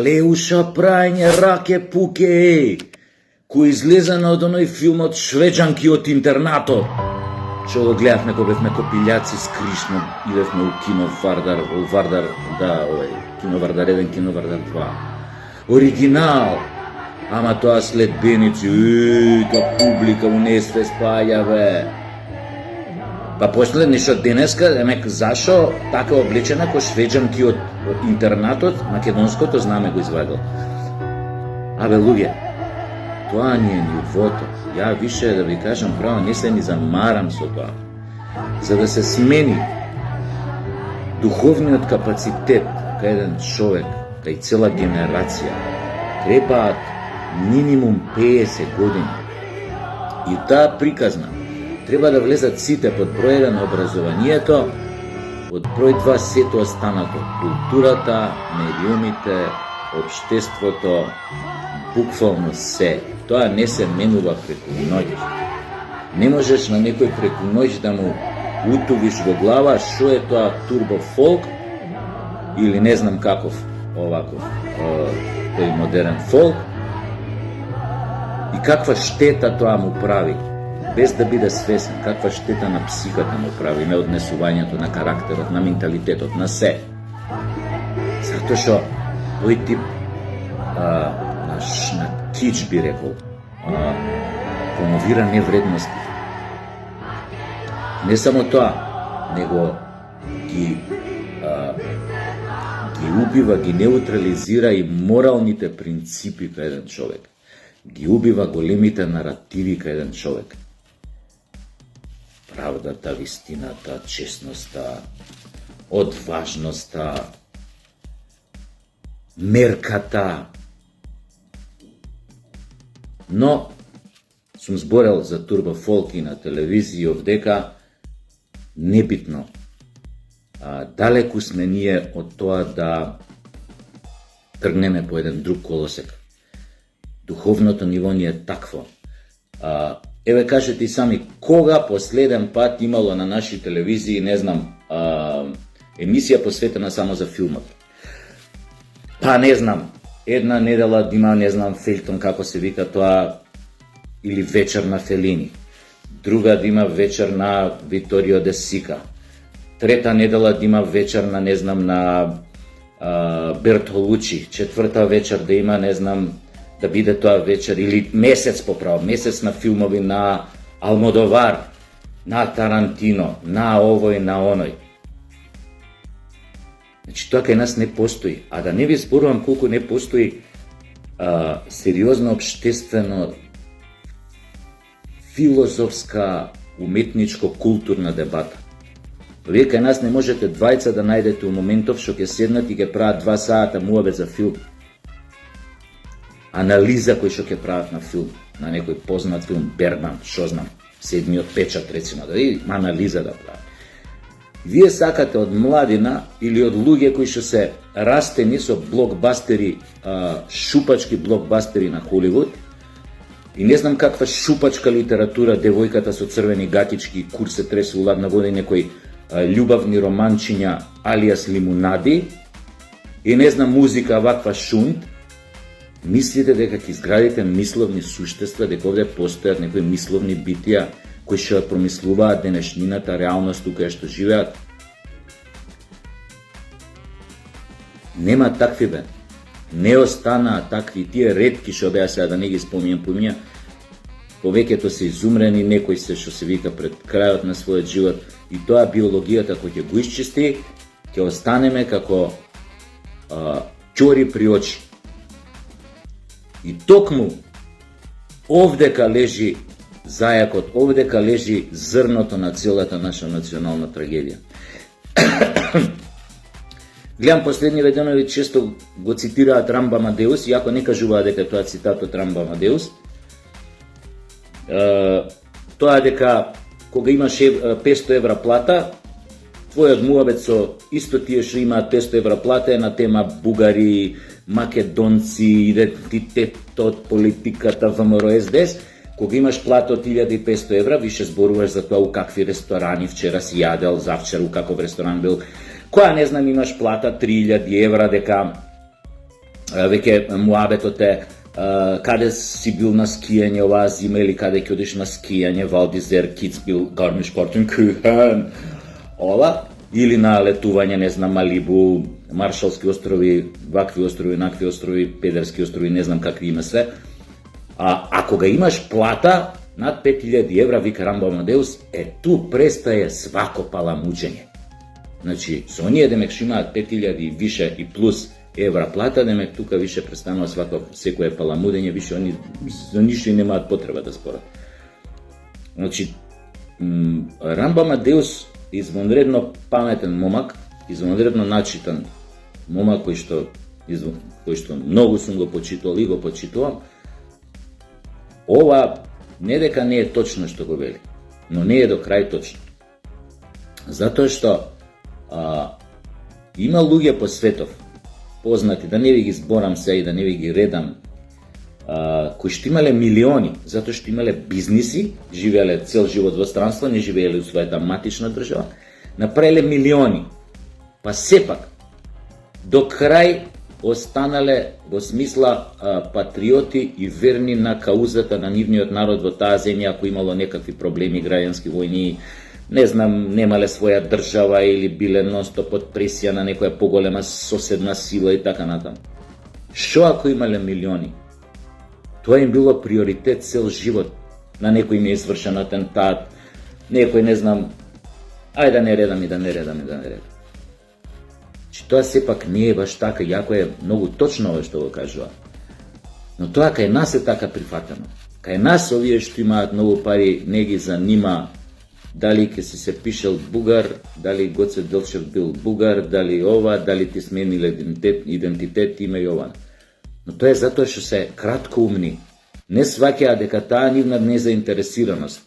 Леуша прајње раке пуке, кој излезе на од оној филмот Швеđанки од интернатот. Што го гледавме кога бевме копилјаци с Кришно, идевме у кино Вардар, кино Вардар 1, кино Вардар 2. Оригинал, ама тоа следбеници, тоа публика у несве спаја, бе. Па после нешто денеска, зашо така облечена ко Швеđанки од интернатот, македонското знаме го извадил. Абе, луѓе, тоа ни е нивото. Ја више, да ви кажам право, не се ни замарам со тоа. За да се смени духовниот капацитет кај еден човек, кај цела генерација, требаат минимум 50 години. И таа приказна треба да влезат сите под број 1 образованието, под број 2 сето останато, културата, медиумите, општеството, буквално се. Тоа не се менува преку ноќ. Не можеш на некој преку ноќ да му утувиш во глава што е тоа турбо фолк или не знам каков оваков тој модерен фолк и каква штета тоа му прави, без да биде свесен, каква штета на психата му прави, на однесувањето, на карактерот, на менталитетот, на се. Затоа што тој тип на кич би рекол, промовира невредности. Не само тоа, него ги убива, ги неутрализира и моралните принципи кај еден човек. Ги убива големите наративи кај еден човек. Правдата, вистината, честноста, одважноста, мерката. Но, сум зборел за турбо фолк и на телевизија овдека, небитно. Далеку сме ние од тоа да тргнеме по еден друг колосек. Духовното ниво ни е такво. Еве кажете и сами, кога последен пат имало на наши телевизии, не знам, емисија посветена само за филмот? Па не знам, една недела има, не знам, фелтон, како се вика тоа, или вечер на Фелини. Друга да има вечер на Виторио де Сика. Трета недела да има вечер на, не знам, на Бертолучи. Четврта вечер да има, не знам, да биде тоа вечер, или месец поправо, месец на филмови на Алмодовар, на Тарантино, на овој, на оној. Значи, тоа кај нас не постои. А да не ви зборувам колку не постои сериозно обштествено, филозофска, уметничко-културна дебата. Вие кај нас не можете двајца да најдете у моментов што ќе седнат и ќе прават 2 сата муабет за филм. Анализа кој што ќе прават на филм, на некој познат филм, Бергман, што знам, седмиот печат, рецимо, да има анализа да прават. Вие сакате од младина или од луѓе кои што се растени со блокбастери, шупачки блокбастери на Холивуд, и не знам каква шупачка литература, девојката со црвени гатички и кур се тресе у ладна вода и некои љубавни романчиња алиас лимунади, и не знам музика ваква шунт, мислите дека ќе изградите мисловни суштества, дека овде постојат некои мисловни битија кои што промислуваат денешнината, реалност каја што живеат? Нема такви, бе. Не останаа такви. Тие ретки што беа, сега да не ги спомням помија, повеќето се изумрени, некои се што се вика пред крајот на својот живот, и тоа биологијата кој ќе го исчисти, ќе останеме како ќори при очи. И токму овдека лежи зајакот, овдека лежи зрното на целата наша национална трагедија. Гледам последниве денови често го цитираат Рамбо Амадеус, иако не кажуваа дека тоа цитат од Рамбо Амадеус. Тоа дека кога имаш 500 евра плата, твојот муабет со исто тие што имаат 500 евра плата е на тема бугари, македонци, идентитетот, политиката, ВМРО, СДС. Кога имаш плата од 1500 евра, више зборуваш за тоа у какви ресторани вчера си јадел, завчер у каков ресторан бил. Која не знам имаш плата 3000 евра, дека веќе муабетот е каде си бил на скијање оваа зима или каде ќе одиш на скијање, Вал д'Изер, Кицбил, Гармиш-Партенкюхен, ова, или на летување, не знам, Малибу, Маршалски острови, вакви острови, накви острови, Педерски острови, не знам какви има све. Ако ga имаш плата над 5000 евра, вика Рамбо Амадеус, ту престае свако паламуđење. Значи, со оние демек што имаат 5000 и више и плюс евра плата, демек тука више престанува секое паламудење, више они за ништо и немаат потреба да спорат. Значи, Рамбо Амадеус извонредно паметен момак, извонредно начитан момак кој што многу сум го почитувал и го почитувам. Ова не дека не е точно што го вели, но не е до крај точно. Затоа што има луѓе по светов, познати, да не ви ги зборам се и да не ви ги редам, кои што имале милиони, затоа што имале бизниси, живееле цел живот во странство, не живееле у својата матична држава, направиле милиони, па сепак до крај останале во смисла патриоти и верни на каузата на нивниот народ во таа земја, ако имало некакви проблеми, граѓански војни, не знам, немале своја држава или биле нонстоп под пресија на некоја поголема соседна сила и така натаму. Што ако имале милиони? Тоа им било приоритет цел живот. На некој им е извршен атентат, некој не знам, ајде да не редам. Че тоа сепак не е баш така, јако е многу точно ова што го кажува. Но тоа кај нас е така прифатено. Кај нас овие што имаат многу пари не ги занима дали ќе се пишел бугар, дали Гоце Делчев бил бугар, дали ова, дали ти смениле идентитет, име и ова. Но тоа е затоа што се краткоумни. Не сваќаа дека таа нивна незаинтересираност,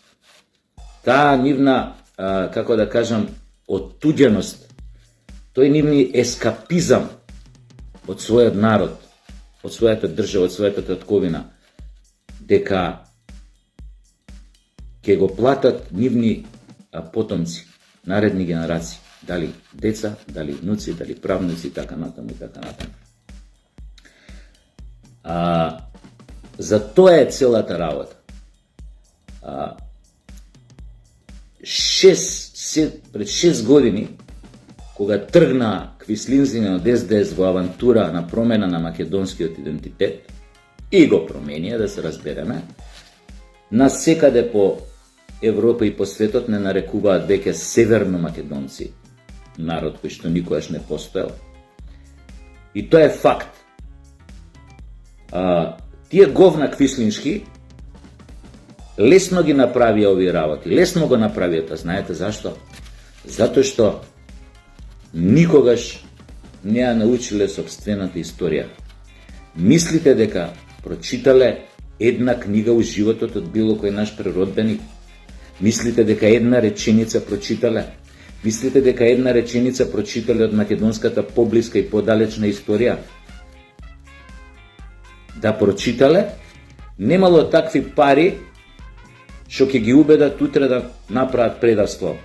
таа нивна, како да кажам, оттуѓеност, тој нивни ескапизам од својот народ, од својата држава, од својата татковина, дека ќе го платат нивни потомци, наредни генерации, дали деца, дали внуци, дали правнуци, така натаму и така натаму. За тоа е целата работа. Пред 6 години, кога тргна Квислинзине од СДС во авантура на промена на македонскиот идентитет, и го променија, да се разбереме, насекаде по Европа и по светот не нарекуваат веќе северно македонци, народ кој што никогаш не постоел. И тоа е факт. Тие говна квислиншки лесно ги направија овие работи. Лесно го направија, знаете зашто? Затоа што никогаш не ја научиле сопствената историја. Мислите дека прочитале една книга у животот од било кој наш преродбеник? Мислите дека една реченица прочитале? Мислите дека една реченица прочитале од македонската поблиска и подалечна историја? Да прочитале, немало такви пари што ќе ги убедат утре да направат предавство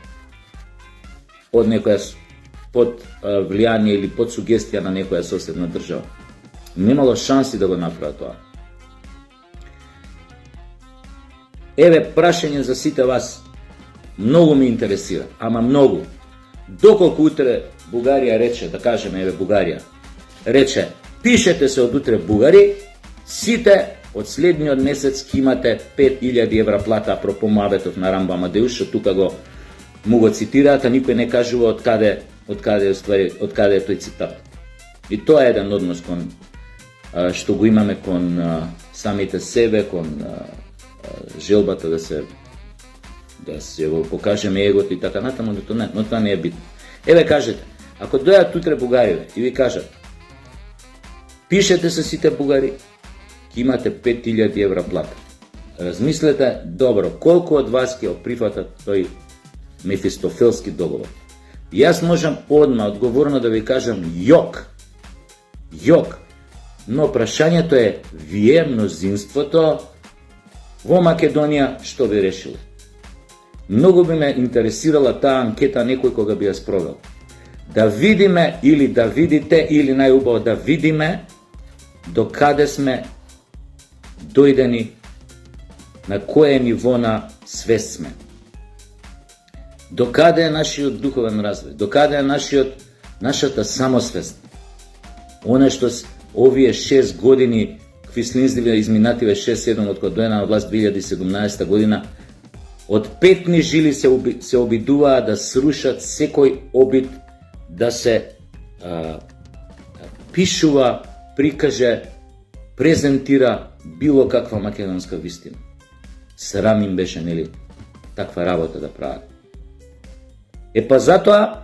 од некоја под влијание или под сугестија на некоја соседна држава. Немало шанси да го направат тоа. Еве прашање за сите вас. Многу ме интересира, ама многу. Доколку утре Бугарија рече, да кажеме, еве Бугарија, рече, пишете се од утре бугари, сите од следниот месец ќе имате 5000 евра плата, апропо муабетов на Рамбо Амадеус, што тука му го цитираат, а никој не кажува од каде е тој цитат. И тоа е еден однос што го имаме кон самите себе, кон желбата да се го покажеме егото и така натаму, но тоа не е битно. Еве кажете, ако дојат утре бугарите и ви кажат, пишете се сите бугари, ќе имате 5000 евра плата. Размислете добро, колку од вас ќе прифатат тој мефистофелски договор. Јас можам одма одговорно да ви кажам јок, но прашањето е, вие, мнозинството, во Македонија, што ви решило? Многу би ме интересирала таа анкета некој кога би ја спровел. Да видиме или да видите, или најубаво да видиме до каде сме дојдени, на кое ниво на свест сме. До каде е нашиот духовен развој, до каде е нашата самосвест. Оне што овие 6 години, квислинзливе изминативе 6-7 од кога дојде на власт 2017 година, од петни жили се обидуваа да срушат секој обид да се пишува, прикаже, презентира било каква македонска вистина. Срам им беше, нели, таква работа да прават. Па затоа,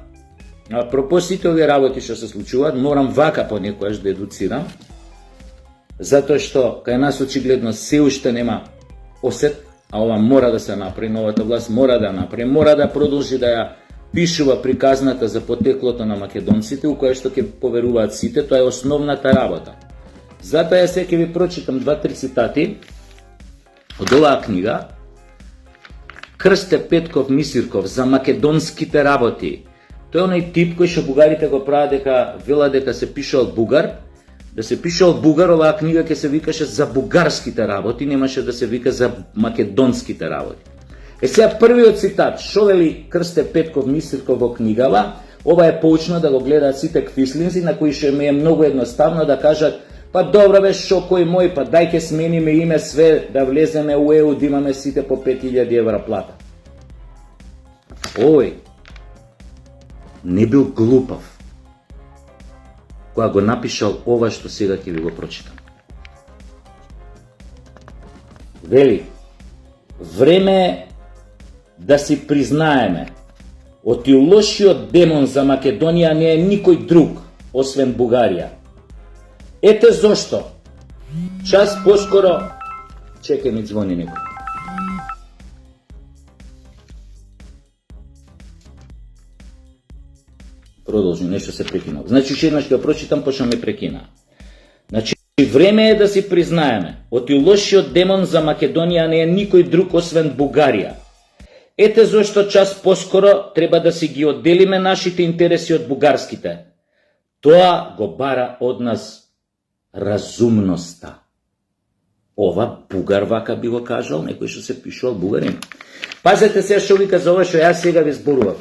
апропо сите овие работи што се случуваат, морам вака понекогаш да едуцирам, затоа што кај нас очигледно се уште нема осет, а ова мора да се направи, новата власт мора да направи, мора да продолжи да ја пишува приказната за потеклото на македонците, у која што ќе поверуваат сите, тоа е основната работа. Затоа ја сега ќе ви прочитам 2-3 цитати од оваа книга, Крсте Петков Мисирков, за македонските работи. Тој е оној тип кој што бугарите го прават дека вела дека се пишал бугар, да се пишал бугар, оваа книга ќе се викаше за бугарските работи, немаше да се вика за македонските работи. Сега првиот цитат, шо вели Крсте Петков Мисирков во книгава, ова е поучно да го гледаат сите квислинзи, на кои што ми е многу едноставно да кажат: па добро бе, шо кој мој, па дај ке смениме име све, да влеземе у ЕУ, да имаме сите по 5000 евра плата. Овој не бил глупав кога го напишал ова што сега ќе ви го прочитам. Вели: време е да си признаеме, лошиот демон за Македонија не е никој друг освен Бугарија. Ете зошто час поскоро, чекај ми звони некој. Продолжи, нешто се прекинал. Значи, уште еднаш ќе прочитам, пошто ме прекина. Значи, време е да си признаеме, лошиот демон за Македонија не е никој друг освен Бугарија. Ете зошто час поскоро треба да си ги одделиме нашите интереси од бугарските. Тоа го бара од нас разумноста. Ова бугар вака би го кажал, некој што се пишувал бугарин. Пазете се што вика за ова што јас сега ви зборувам.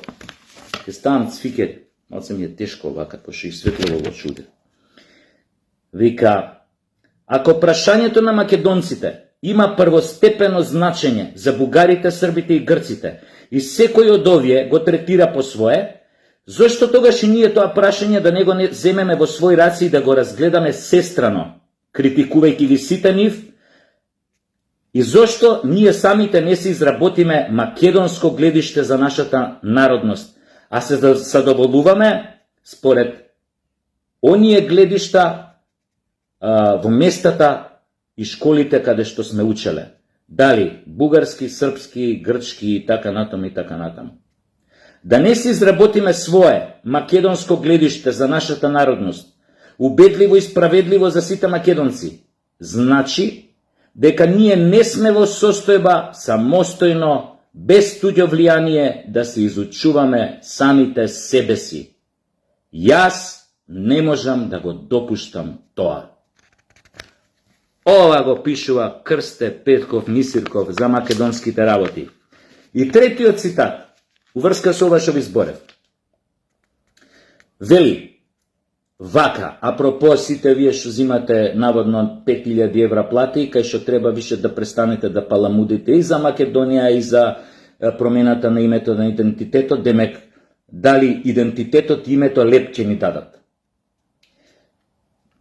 Ќе ставам цвике, малце ми е тешко вака, пошто и светлово го чуде. Вика: ако прашањето на македонците има првостепено значење за бугарите, србите и грците, и секој од овие го третира по свое, зошто тогаш и ние тоа прашање да не го земеме во свој раци и да го разгледаме сестрано, критикувајќи ги сите нив, и зошто ние самите не се изработиме македонско гледиште за нашата народност, а се задоволуваме според оние гледишта во местата и школите каде што сме учеле. Дали бугарски, српски, грчки и така натаму и така натаму. Да не се изработиме свое македонско гледиште за нашата народност, убедливо и справедливо за сите македонци, значи дека ние не сме во состојба самостојно, без туѓо влијание, да се изучуваме самите себе си. Јас не можам да го допуштам тоа. Ова го пишува Крсте Петков Мисирков за македонските работи. И третиот цитат, уврска со ова што ви зборев. Вели вака, апропо сите вие што зимате наводно 5000 евра плати, кај што треба више да престанете да паламудите и за Македонија и за промената на името на идентитетот, демек дали идентитетот и името леп ќе ни дадат.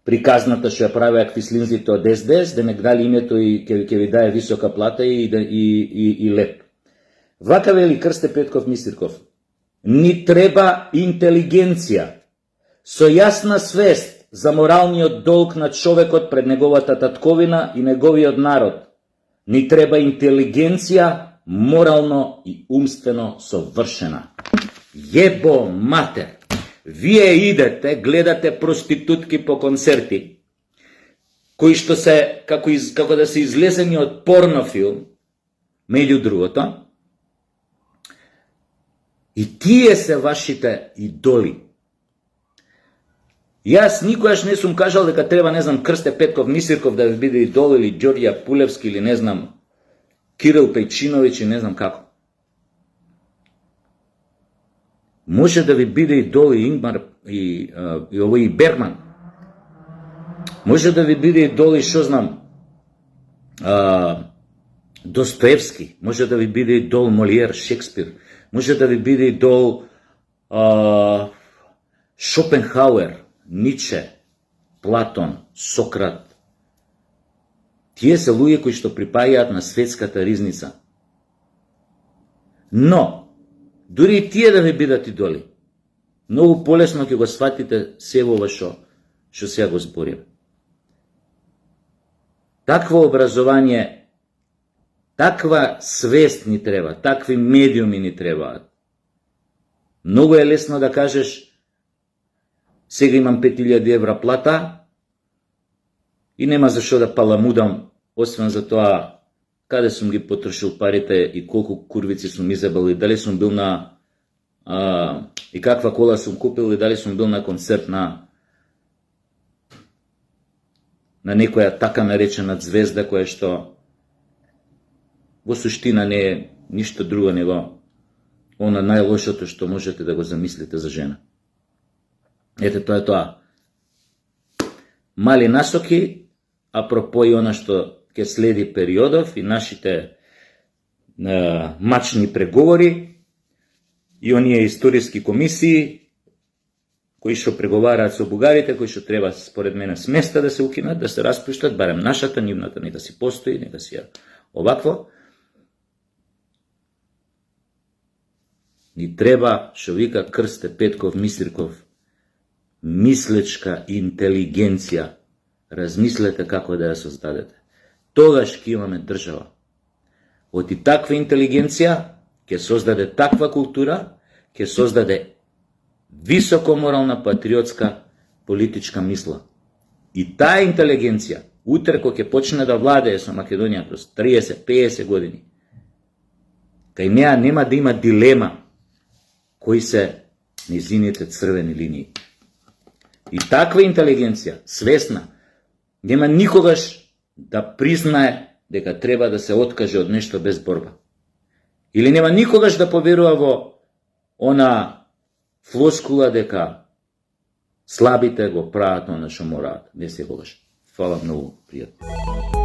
Приказната што ја правеа квислинзите од СДС, демек дали името и ќе ви дае висока плата и леп. Вака вели Крсте Петков Мисирков: ни треба интелигенција со јасна свест за моралниот долг на човекот пред неговата татковина и неговиот народ. Ни треба интелигенција морално и умствено совршена. Јебо матер! Вие идете, гледате проститутки по концерти, кои што се, како да се излезени од порнофилм, меѓу другото, и тие се вашите идоли. Јас никогаш не сум кажал дека треба, не знам, Крсте Петков Мисирков да ви биде идол или Ѓорѓа Пулевски или не знам Кирил Пејчиновиќ и не знам како. Може да ви биде идол и Ингмар и овој Бергман. Може да ви биде идол и што знам Достоевски, може да ви биде идол Молиер, Шекспир, може да ви биде идол Шопенхауер, Ниче, Платон, Сократ. Тие се луѓе кои што припаѓаат на светската ризница. Но, дури и тие да ви бидат идоли, многу полесно ќе го сватите се ова што сега го зборим. Такво образование, таква свест ни треба, такви медиуми ни требаат. Многу е лесно да кажеш сега имам 5000 евра плата и нема за што да паламудам, освен за тоа каде сум ги потрошил парите и колку курвици сум изебал и дали сум бил на и каква кола сум купил и дали сум бил на концерт на некоја така наречена звезда која што во суштина не е ништо друго него она најлошото што можете да го замислите за жена. Ете, тоа е тоа. Мали насоки, апропо и она што ќе следи периодов и нашите мачни преговори и оние историски комисии кои што преговараат со бугарите, кои што треба според мене с места да се укинат, да се распуштат, барем нашата, нивната нека си постои, нека си овакво. Ни треба, што вика Крсте Петков Мисирков, мислечка интелигенција. Размислете како да ја создадете. Тогаш ќе имаме држава. Од и таква интелигенција ќе создаде таква култура, ќе создаде високо морална, патриотска, политичка мисла. И таа интелигенција, утре кога ќе почне да владее со Македонија kroz 30-50 години, кај неа нема да има дилема кои се низините црвени линии. И таква интелигенција, свесна, нема никогаш да признае дека треба да се откаже од нешто без борба. Или нема никогаш да поверува во она флоскула дека слабите го прават она што мораат. Не секогаш. Фала многу, пријатно.